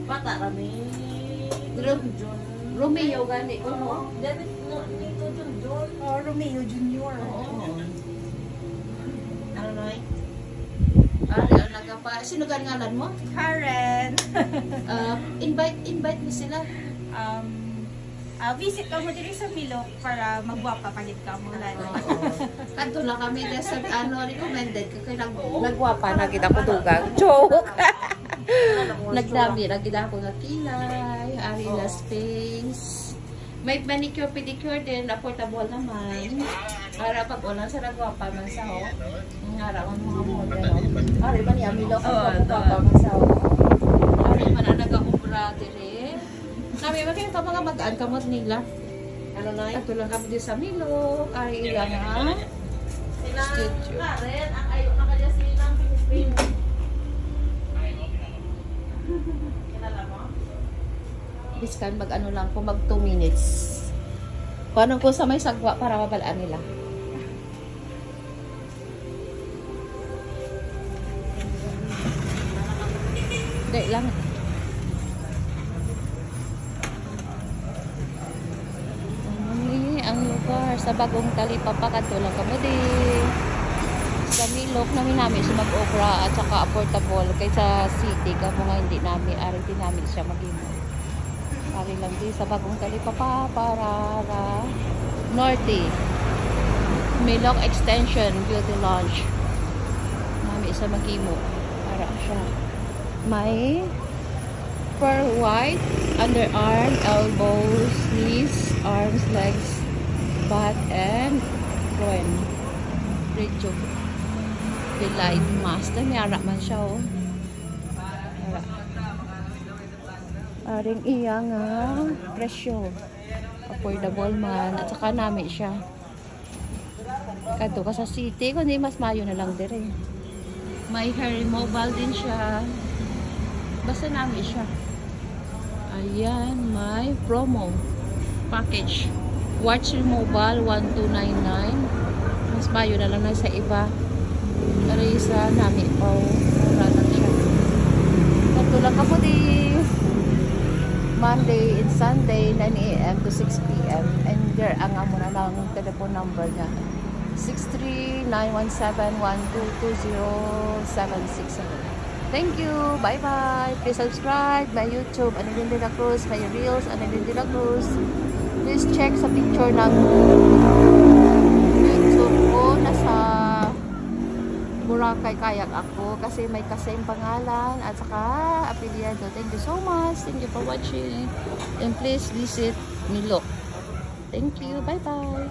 Bata kami. Romeo gani ko no? David nito John. Oh, Romeo Jr. Ano na Ari ang nagapa. Sino gani ngalan mo? Karen. Invite mo sila. Visit ka mo diri sa Milok para magwapa pagit ka mo lalo. Kanto lang kami sa recommended ko kay nagwapa na kita ko dugang. Joke. Nagdami na kita ko nga kilay, ari na space. May manicure pedicure din, affordable naman. Para pag ulan sa nagwapa man sa ho. Ngara ang mga model. Ari man ya Milok ang nagwapa man sa ho. Ari man ang nag-ubra dire. Kami magkaya ka mga mag-aan kamot nila. Ano na At lang kami din sa Milok. Ay ilang ha. Schedule. Karen, ang ayo na kanya silang Pilipin. Kilala mo? Biskan mag-ano lang po, mag 2 minutes. Paano po sa may sagwa para mabalaan nila? Hindi lang. Ang lugar sa bagong talipapa kadto lang kamo din sa Milok namin siya mag-okra at saka affordable kaysa city kamo nga hindi namin ari din namin siya mag-imo ari lang din sa bagong talipapa para norte Milok extension beauty lounge namin siya mag-imo para siya may pearl white underarm elbows knees arms legs back and groin. Rejo. Delight master. May arak man siya oh. Arak. Aring iya nga presyo. Affordable man. At saka namin siya. Kadto ka sa city. Kundi mas mayo na lang dire. May hair removal din siya. Basta namin siya. Ayan. May promo. Package. Watch removal 1299. Mas mayo na lang na sa iba. Pero isa namin po mura lang siya. Tatlo lang ako di Monday and Sunday 9 AM to 6 PM. And there ang amo na lang telephone number niya 63917122076. Thank you. Bye bye. Please subscribe my YouTube Annalyn De La Cruz, my Reels Annalyn De La Cruz. Please check sa picture ng YouTube ko. Nasa Boracay kayak ako kasi may kasing pangalan at saka apelyado. Thank you so much. Thank you for watching. And please visit Milok. Thank you. Bye bye.